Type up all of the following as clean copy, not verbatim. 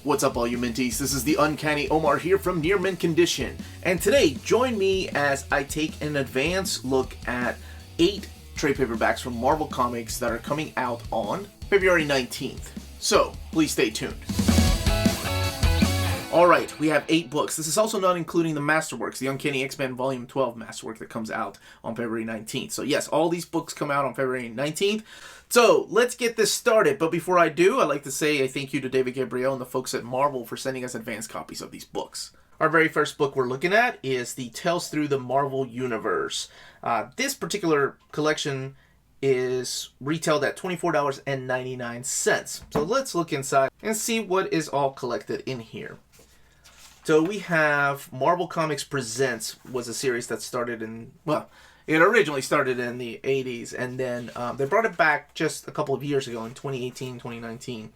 What's up, all you minties? This is the Uncanny Omar here from Near Mint Condition, and today join me as I take an advanced look at 8 trade paperbacks from Marvel Comics that are coming out on February 19th. So, please stay tuned. Alright, we have 8 books. This is also not including the Masterworks, the Uncanny XMen Volume 12 Masterwork that comes out on February 19th. So yes, all these books come out on February 19th. So, let's get this started. But before I do, I'd like to say a thank you to David Gabriel and the folks at Marvel for sending us advanced copies of these books. Our very first book we're looking at is the Tales Through the Marvel Universe. This particular collection is retailed at $24.99. So let's look inside and see what is all collected in here. So we have Marvel Comics Presents was a series that started in, well, it originally started in the 80s, and then they brought it back just a couple of years ago in 2018, 2019.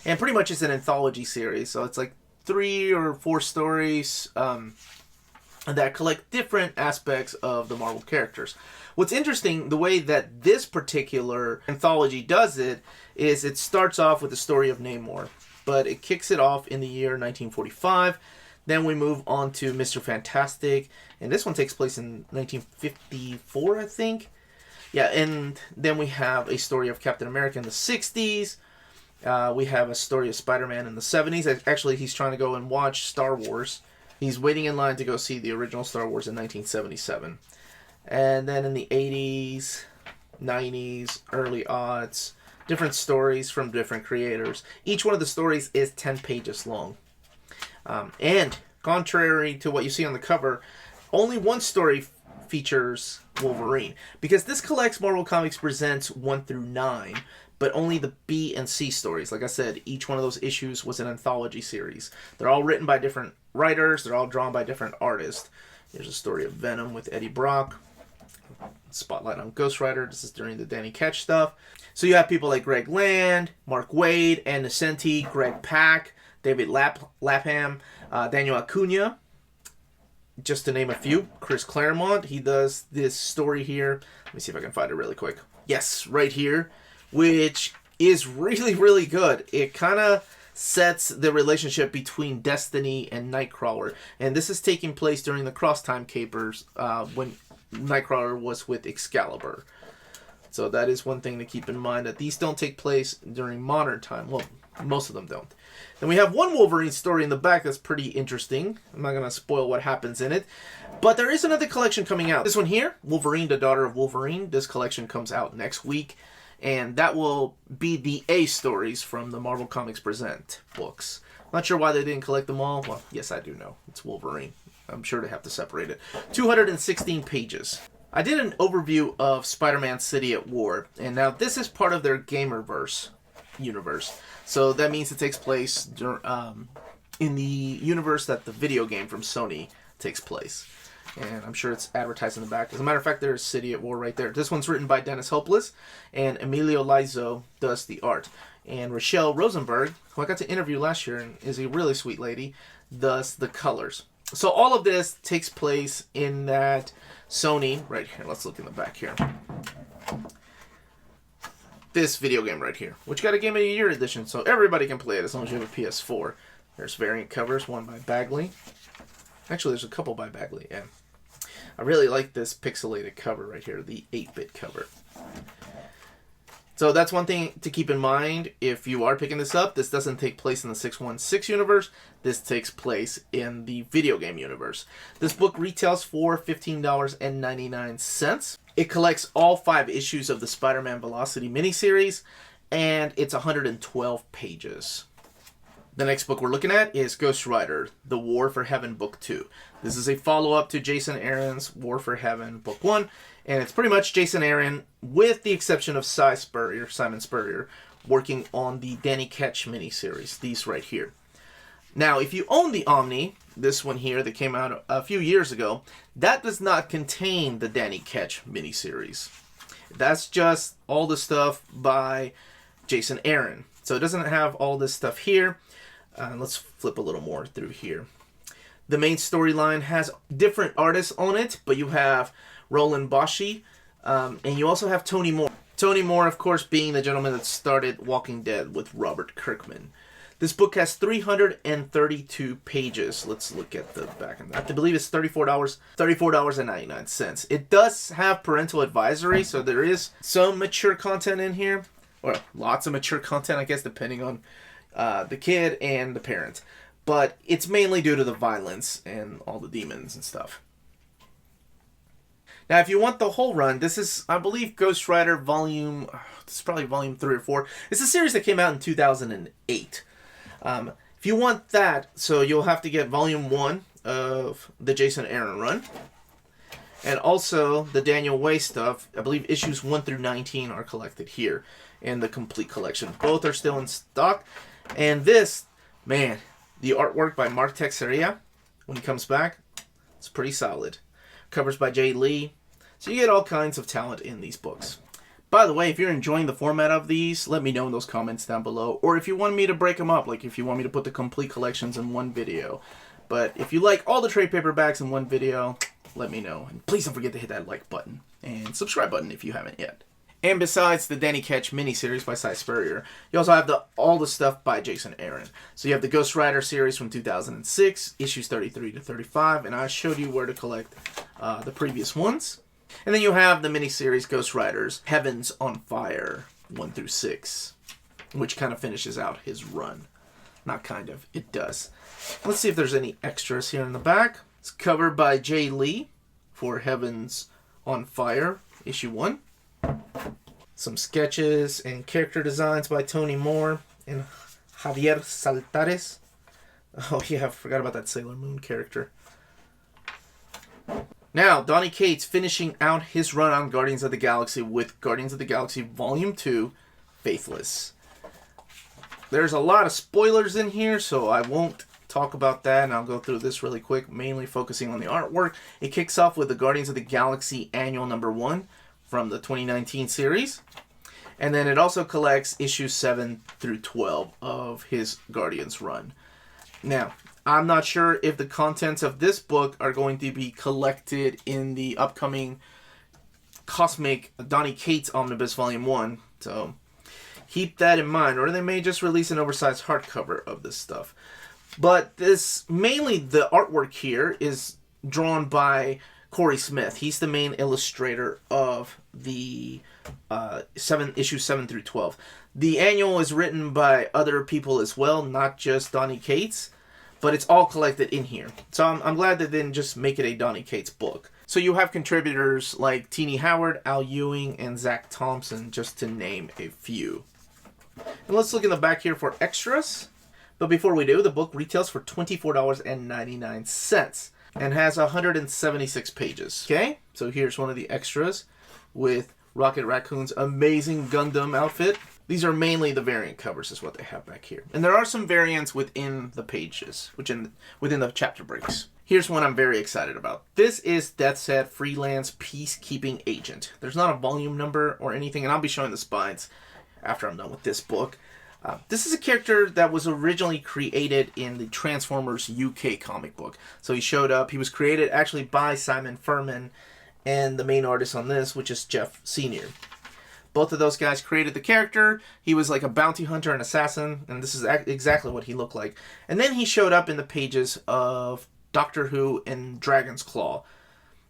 And pretty much it's an anthology series, so it's like 3 or 4 stories that collect different aspects of the Marvel characters. What's interesting, the way that this particular anthology does it, is it starts off with the story of Namor, but it kicks it off in the year 1945. Then we move on to Mr. Fantastic, and this one takes place in 1954, I think. Yeah, and then we have a story of Captain America in the 60s. We have a story of Spider-Man in the 70s. Actually, he's trying to go and watch Star Wars. He's waiting in line to go see the original Star Wars in 1977. And then in the 80s, 90s, early aughts, different stories from different creators. Each one of the stories is 10 pages long. And contrary to what you see on the cover, only one story features Wolverine. Because this collects Marvel Comics Presents 1 through 9, but only the B and C stories. Like I said, each one of those issues was an anthology series. They're all written by different writers. They're all drawn by different artists. There's a story of Venom with Eddie Brock. Spotlight on Ghost Rider. This is during the Danny Ketch stuff. So you have people like Greg Land, Mark Waid, Ann Nocenti, Greg Pak, David Lapham, Daniel Acuna, just to name a few. Chris Claremont, he does this story here. Let me see if I can find it really quick. Yes, right here, which is really, really good. It kind of sets the relationship between Destiny and Nightcrawler. And this is taking place during the Cross-Time Capers when Nightcrawler was with Excalibur. So that is one thing to keep in mind, that these don't take place during modern time. Well, most of them don't. Then we have one Wolverine story in the back that's pretty interesting. I'm not going to spoil what happens in it. But there is another collection coming out. This one here, Wolverine, the Daughter of Wolverine. This collection comes out next week. And that will be the A stories from the Marvel Comics Present books. Not sure why they didn't collect them all. Well, yes, I do know. It's Wolverine. I'm sure they have to separate it. 216 pages. I did an overview of Spider-Man City at War. And now this is part of their Gamerverse universe. So that means it takes place in the universe that the video game from Sony takes place. And I'm sure it's advertised in the back. As a matter of fact, there's City at War right there. This one's written by Dennis Hopeless, and Emilio Lizo does the art. And Rochelle Rosenberg, who I got to interview last year and is a really sweet lady, does the colors. So all of this takes place in that Sony, right here. Let's look in the back here. This video game right here, which got a Game of the Year edition, so everybody can play it as long as you have a PS4. There's variant covers, one by Bagley. Actually, there's a couple by Bagley, yeah. I really like this pixelated cover right here, the 8-bit cover. So that's one thing to keep in mind if you are picking this up. This doesn't take place in the 616 universe. This takes place in the video game universe. This book retails for $15.99. It collects all 5 issues of the Spider-Man Velocity miniseries, and it's 112 pages. The next book we're looking at is Ghost Rider, The War for Heaven, Book 2. This is a follow-up to Jason Aaron's War for Heaven, Book 1, and it's pretty much Jason Aaron, with the exception of Simon Spurrier, working on the Danny Ketch miniseries, these right here. Now, if you own the Omni, this one here that came out a few years ago, that does not contain the Danny Ketch miniseries. That's just all the stuff by Jason Aaron. So it doesn't have all this stuff here. Let's flip a little more through here. The main storyline has different artists on it, but you have Roland Boschi, and you also have Tony Moore. Tony Moore, of course, being the gentleman that started Walking Dead with Robert Kirkman. This book has 332 pages. Let's look at the back. I believe it's $34.99. It does have parental advisory, so there is some mature content in here. Or lots of mature content, I guess, depending on the kid and the parent. But it's mainly due to the violence and all the demons and stuff. Now, if you want the whole run, this is, I believe, Ghost Rider volume... This is probably volume 3 or 4. It's a series that came out in 2008. If you want that, so you'll have to get volume 1 of the Jason Aaron run. And also the Daniel Way stuff. I believe issues 1 through 19 are collected here in the complete collection. Both are still in stock. And this, man, the artwork by Mark Texeira, when he comes back, it's pretty solid. Covers by Jay Lee. So you get all kinds of talent in these books. By the way, if you're enjoying the format of these, let me know in those comments down below. Or if you want me to break them up, like if you want me to put the complete collections in one video. But if you like all the trade paperbacks in one video, let me know. And please don't forget to hit that like button and subscribe button if you haven't yet. And besides the Danny Ketch miniseries by Cy Spurrier, you also have all the stuff by Jason Aaron. So you have the Ghost Rider series from 2006, issues 33 to 35, and I showed you where to collect the previous ones. And then you have the miniseries Ghost Riders Heavens on Fire 1 through 6, which kind of finishes out his run. Not kind of, it does. Let's see if there's any extras here in the back. It's covered by Jay Lee for Heavens on Fire, issue 1. Some sketches and character designs by Tony Moore and Javier Saltares. Oh yeah, I forgot about that Sailor Moon character. Now, Donny Cates finishing out his run on Guardians of the Galaxy with Guardians of the Galaxy Volume 2, Faithless. There's a lot of spoilers in here, so I won't talk about that, and I'll go through this really quick, mainly focusing on the artwork. It kicks off with the Guardians of the Galaxy Annual Number 1 from the 2019 series. And then it also collects issues 7 through 12 of his Guardians run. Now, I'm not sure if the contents of this book are going to be collected in the upcoming Cosmic Donny Cates Omnibus Volume 1. So keep that in mind. Or they may just release an oversized hardcover of this stuff. But this, mainly the artwork here is drawn by Corey Smith. He's the main illustrator of the issues 7 through 12. The annual is written by other people as well, not just Donny Cates. But it's all collected in here. So I'm glad they didn't just make it a Donny Cates book. So you have contributors like Teenie Howard, Al Ewing, and Zach Thompson, just to name a few. And let's look in the back here for extras. But before we do, the book retails for $24.99 and has 176 pages. Okay, so here's one of the extras with Rocket Raccoon's amazing Gundam outfit. These are mainly the variant covers is what they have back here. And there are some variants within the pages, within the chapter breaks. Here's one I'm very excited about. This is Deadset Freelance Peacekeeping Agent. There's not a volume number or anything, and I'll be showing the spines after I'm done with this book. This is a character that was originally created in the Transformers UK comic book. So he showed up. He was created actually by Simon Furman and the main artist on this, which is Jeff Sr. Both of those guys created the character. He was like a bounty hunter and assassin, and this is exactly what he looked like. And then he showed up in the pages of Doctor Who and Dragon's Claw.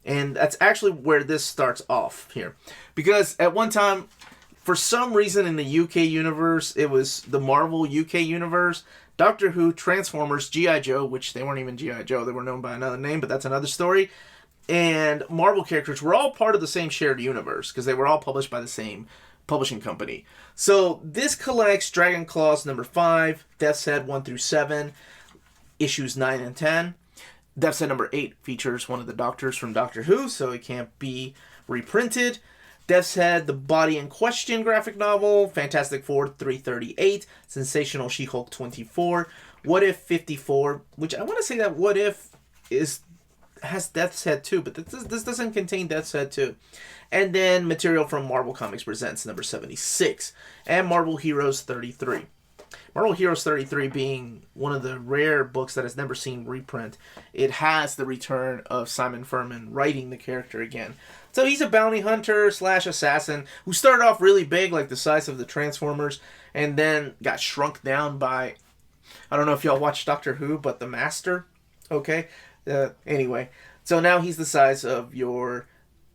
And that's actually where this starts off here. Because at one time, for some reason in the UK universe, it was the Marvel UK universe, Doctor Who, Transformers, G.I. Joe, which they weren't even G.I. Joe, they were known by another name, but that's another story. And Marvel characters were all part of the same shared universe because they were all published by the same publishing company. So this collects Dragon Claws number 5, Death's Head 1 through 7, issues 9 and 10. Death's Head number 8 features one of the doctors from Doctor Who, so it can't be reprinted. Death's Head, The Body in Question graphic novel, Fantastic Four 338, Sensational She-Hulk 24, What If 54, which I want to say that What If has Death's Head 2, but this doesn't contain Death's Head 2. And then material from Marvel Comics Presents number 76, and Marvel Heroes 33. Marvel Heroes 33 being one of the rare books that has never seen reprint. It has the return of Simon Furman writing the character again. So he's a bounty hunter / assassin who started off really big, like the size of the Transformers, and then got shrunk down by I don't know if y'all watch Doctor Who, but the Master, okay? Anyway, so now he's the size of your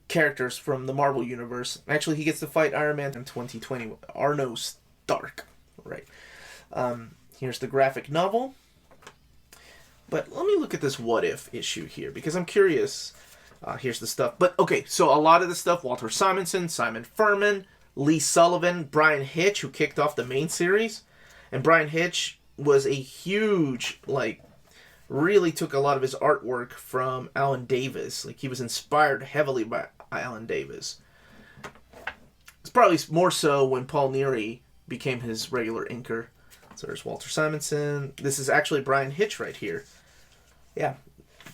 characters from the Marvel Universe. Actually, he gets to fight Iron Man in 2020, Arno Stark, right? Here's the graphic novel. But let me look at this What If issue here, because I'm curious. Here's the stuff. But, okay, so a lot of the stuff, Walter Simonson, Simon Furman, Lee Sullivan, Brian Hitch, who kicked off the main series. And Brian Hitch was a huge, really took a lot of his artwork from Alan Davis. He was inspired heavily by Alan Davis. It's probably more so when Paul Neary became his regular inker. So there's Walter Simonson. This is actually Brian Hitch right here. Yeah.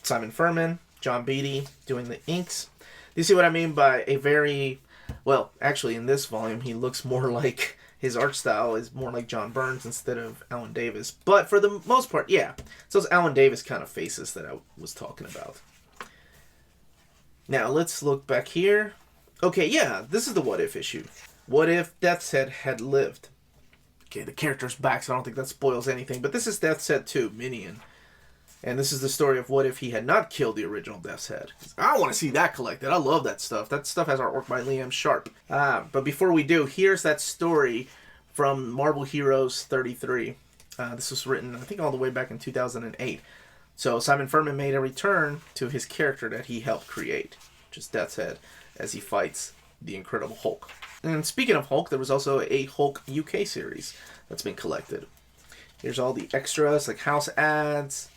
Simon Furman, John Beatty doing the inks. Do you see what I mean by a very... Well, actually, in this volume, he looks more like... His art style is more like John Burns instead of Alan Davis. But for the most part, yeah. So it's Alan Davis kind of faces that I was talking about. Now, let's look back here. Okay, yeah, this is the What If issue. What if Deathset had lived? Okay, the character's back, so I don't think that spoils anything. But this is Deathset 2, Minion. And this is the story of what if he had not killed the original Death's Head. I want to see that collected. I love that stuff. That stuff has artwork by Liam Sharp. But before we do, here's that story from Marvel Heroes 33. This was written, I think, all the way back in 2008. So Simon Furman made a return to his character that he helped create, which is Death's Head, as he fights the Incredible Hulk. And speaking of Hulk, there was also a Hulk UK series that's been collected. Here's all the extras, like house ads,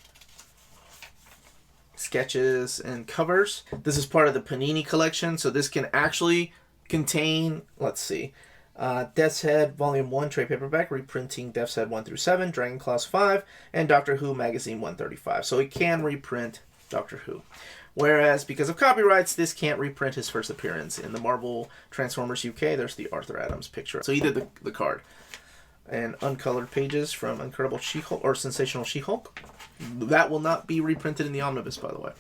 sketches, and covers. This is part of the Panini collection, so this can actually contain, let's see, Death's Head Volume 1 trade paperback, reprinting Death's Head 1 through 7, Dragon Claws 5, and Doctor Who Magazine 135. So it can reprint Doctor Who. Whereas, because of copyrights, this can't reprint his first appearance. In the Marvel Transformers UK, there's the Arthur Adams picture. So he did the card. And uncolored pages from Incredible She-Hulk, or Sensational She-Hulk. That will not be reprinted in the omnibus, by the way.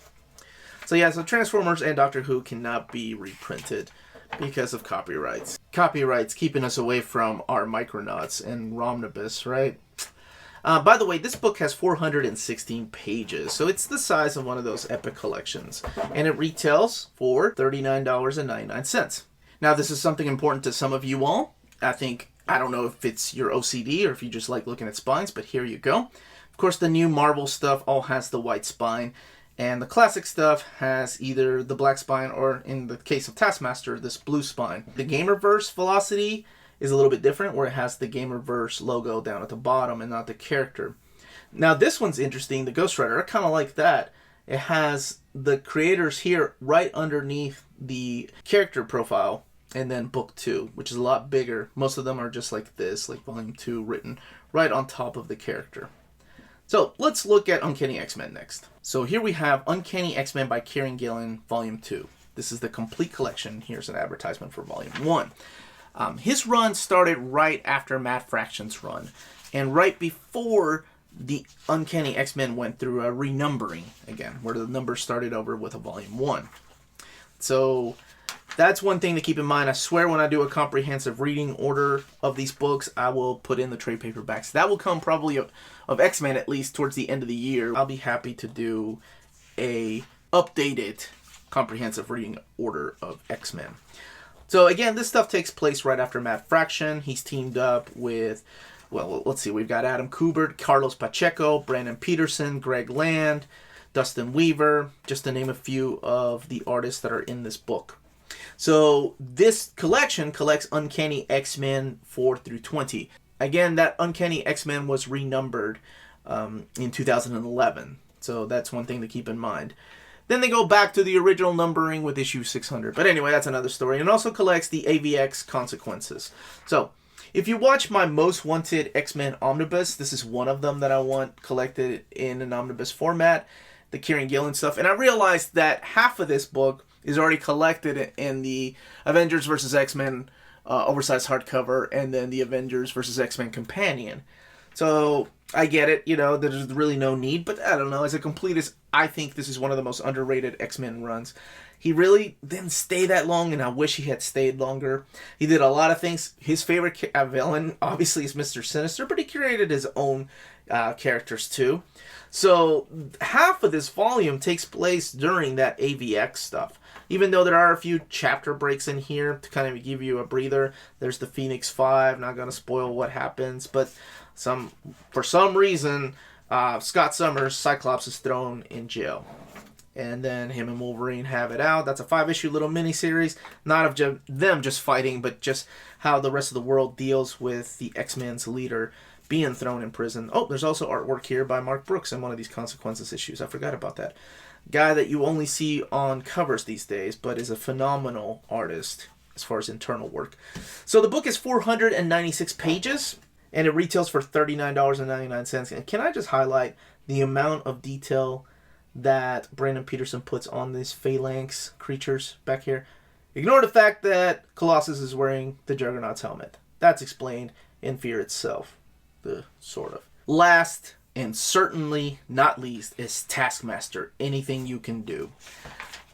So yeah, so Transformers and Doctor Who cannot be reprinted because of copyrights. Copyrights keeping us away from our Micronauts and Romnibus, right? By the way, this book has 416 pages, so it's the size of one of those epic collections. And it retails for $39.99. Now, this is something important to some of you all. I don't know if it's your OCD or if you just like looking at spines, but here you go. Of course, the new Marvel stuff all has the white spine, and the classic stuff has either the black spine or, in the case of Taskmaster, this blue spine. The Gamerverse Velocity is a little bit different, where it has the Gamerverse logo down at the bottom and not the character. Now, this one's interesting, the Ghost Rider. I kind of like that. It has the creators here right underneath the character profile, and then book 2, which is a lot bigger. Most of them are just like this, like volume 2 written right on top of the character. So let's look at Uncanny X-Men next. So here we have Uncanny X-Men by Kieron Gillen, volume 2. This is the complete collection. Here's an advertisement for volume 1. His run started right after Matt Fraction's run, and right before the Uncanny X-Men went through a renumbering again, where the numbers started over with a volume 1. So that's one thing to keep in mind. I swear when I do a comprehensive reading order of these books, I will put in the trade paperbacks. That will come probably of X-Men at least towards the end of the year. I'll be happy to do a updated comprehensive reading order of X-Men. So again, this stuff takes place right after Matt Fraction. He's teamed up with, well, let's see, we've got Adam Kubert, Carlos Pacheco, Brandon Peterson, Greg Land, Dustin Weaver, just to name a few of the artists that are in this book. So this collection collects Uncanny X-Men 4 through 20. Again, that Uncanny X-Men was renumbered in 2011. So that's one thing to keep in mind. Then they go back to the original numbering with issue 600. But anyway, that's another story. And it also collects the AVX Consequences. So if you watch my Most Wanted X-Men Omnibus, this is one of them that I want collected in an omnibus format, the Kieron Gillen stuff. And I realized that half of this book is already collected in the Avengers vs. X-Men oversized hardcover, and then the Avengers vs. X-Men Companion. So I get it, there's really no need, but I don't know. As a completist, I think this is one of the most underrated X-Men runs. He really didn't stay that long, and I wish he had stayed longer. He did a lot of things. His favorite villain, obviously, is Mr. Sinister, but he created his own characters too. So half of this volume takes place during that AVX stuff. Even though there are a few chapter breaks in here to kind of give you a breather. There's the Phoenix 5, not going to spoil what happens, but for some reason, Scott Summers, Cyclops, is thrown in jail. And then him and Wolverine have it out. That's a 5-issue little miniseries. Not of them just fighting, but just how the rest of the world deals with the X-Men's leader being thrown in prison. Oh, there's also artwork here by Mark Brooks in one of these Consequences issues. I forgot about that. Guy that you only see on covers these days, but is a phenomenal artist as far as internal work. So the book is 496 pages, and it retails for $39.99. And can I just highlight the amount of detail that Brandon Peterson puts on these phalanx creatures back here? Ignore the fact that Colossus is wearing the Juggernaut's helmet. That's explained in Fear itself. Sort of. Last, and certainly not least, is Taskmaster. Anything You Can Do.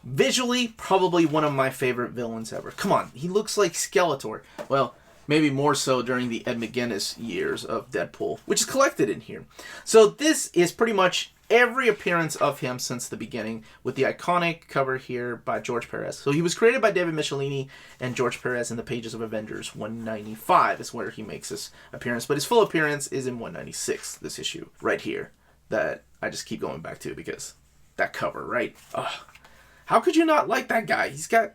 Visually, probably one of my favorite villains ever. Come on, he looks like Skeletor. Well, maybe more so during the Ed McGuinness years of Deadpool, which is collected in here. So this is pretty much every appearance of him since the beginning, with the iconic cover here by George Perez. So he was created by David Michelini and George Perez in the pages of Avengers 195 is where he makes his appearance. But his full appearance is in 196, this issue right here, that I just keep going back to because that cover, right? Ugh. How could you not like that guy? He's got,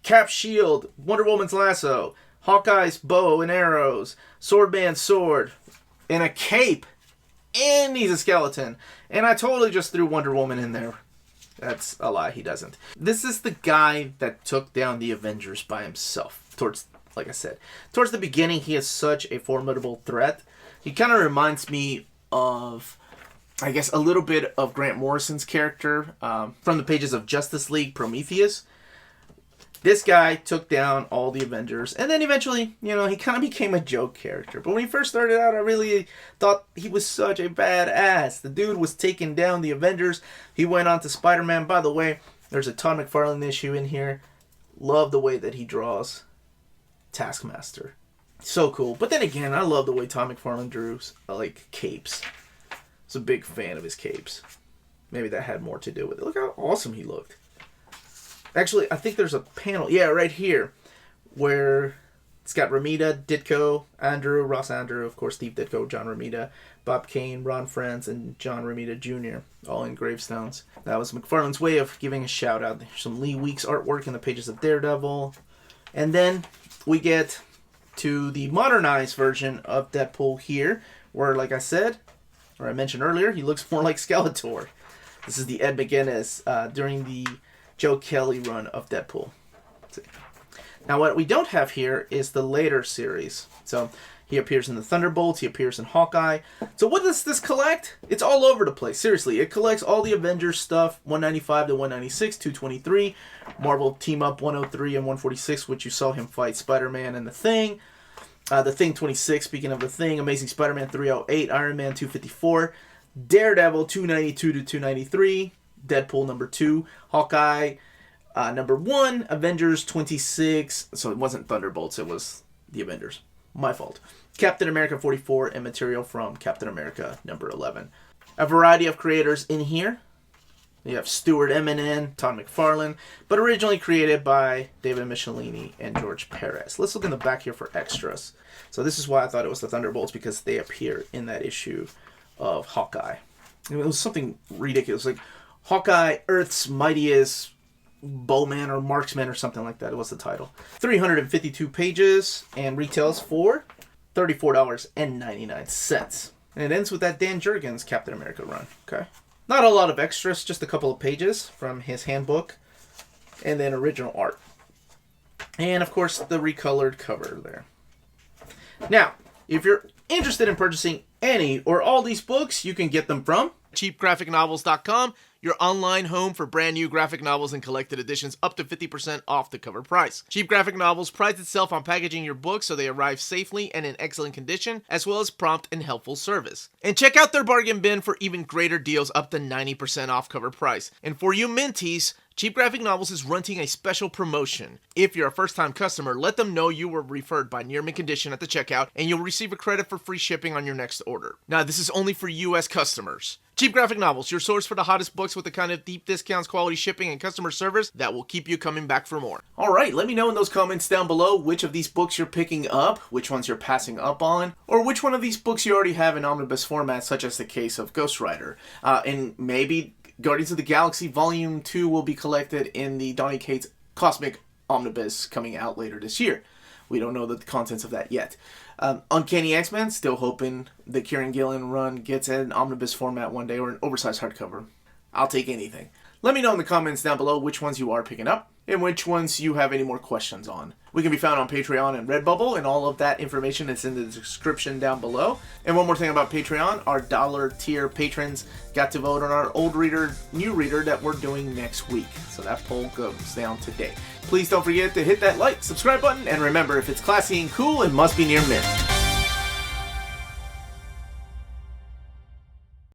Cap's shield, Wonder Woman's lasso, Hawkeye's bow and arrows, Swordman's sword, and a cape. And he's a skeleton. And I totally just threw Wonder Woman in there. That's a lie, he doesn't. This is the guy that took down the Avengers by himself. Like I said, towards the beginning, he is such a formidable threat. He kind of reminds me of, I guess, a little bit of Grant Morrison's character from the pages of Justice League Prometheus. This guy took down all the Avengers, and then eventually, he kind of became a joke character. But when he first started out, I really thought he was such a badass. The dude was taking down the Avengers. He went on to Spider-Man. By the way, there's a Todd McFarlane issue in here. Love the way that he draws Taskmaster. So cool. But then again, I love the way Todd McFarlane drew, capes. I was a big fan of his capes. Maybe that had more to do with it. Look how awesome he looked. Actually, I think there's a panel, right here, where it's got Romita, Ditko, Andrew, Ross Andrew, of course, Steve Ditko, John Romita, Bob Kane, Ron Friends, and John Romita Jr., all in gravestones. That was McFarlane's way of giving a shout out. There's some Lee Weeks artwork in the pages of Daredevil. And then we get to the modernized version of Deadpool here, where, like I said, or I mentioned earlier, he looks more like Skeletor. This is the Ed McGuinness during the Joe Kelly run of Deadpool. Now what we don't have here is the later series. So he appears in the Thunderbolts, he appears in Hawkeye. So what does this collect? It's all over the place. Seriously, it collects all the Avengers stuff, 195 to 196, 223, Marvel Team Up 103 and 146, which you saw him fight Spider-Man and The Thing. The Thing 26, speaking of The Thing, Amazing Spider-Man 308, Iron Man 254, Daredevil 292 to 293, Deadpool number 2, Hawkeye number 1, Avengers 26. So it wasn't Thunderbolts, it was the Avengers. My fault. Captain America 44 and material from Captain America number 11. A variety of creators in here. You have Stuart Eminem, Todd McFarlane, but originally created by David Michelini and George Perez. Let's look in the back here for extras. So this is why I thought it was the Thunderbolts, because they appear in that issue of Hawkeye. It was something ridiculous, like Hawkeye, Earth's Mightiest Bowman or Marksman or something like that. It was the title. 352 pages and retails for $34.99. And it ends with that Dan Jurgens Captain America run. Okay. Not a lot of extras, just a couple of pages from his handbook and then original art. And of course the recolored cover there. Now, if you're interested in purchasing any or all these books, you can get them from cheapgraphicnovels.com, your online home for brand new graphic novels and collected editions up to 50% off the cover price. Cheap Graphic Novels prides itself on packaging your books so they arrive safely and in excellent condition, as well as prompt and helpful service. And check out their bargain bin for even greater deals up to 90% off cover price. And for you Minties, Cheap Graphic Novels is running a special promotion. If you're a first-time customer, let them know you were referred by Near Mint Condition at the checkout, and you'll receive a credit for free shipping on your next order. Now, this is only for U.S. customers. Cheap Graphic Novels, your source for the hottest books with the kind of deep discounts, quality shipping, and customer service that will keep you coming back for more. Alright, let me know in those comments down below which of these books you're picking up, which ones you're passing up on, or which one of these books you already have in omnibus format, such as the case of Ghost Rider. And maybe Guardians of the Galaxy Volume 2 will be collected in the Donny Cates Cosmic Omnibus coming out later this year. We don't know the contents of that yet. Uncanny XMen, still hoping the Kieron Gillen run gets an omnibus format one day or an oversized hardcover. I'll take anything. Let me know in the comments down below which ones you are picking up and which ones you have any more questions on. We can be found on Patreon and Redbubble, and all of that information is in the description down below. And one more thing about Patreon, our dollar tier patrons got to vote on our old reader, new reader that we're doing next week. So that poll goes down today. Please don't forget to hit that like, subscribe button, and remember, if it's classy and cool, it must be near mint.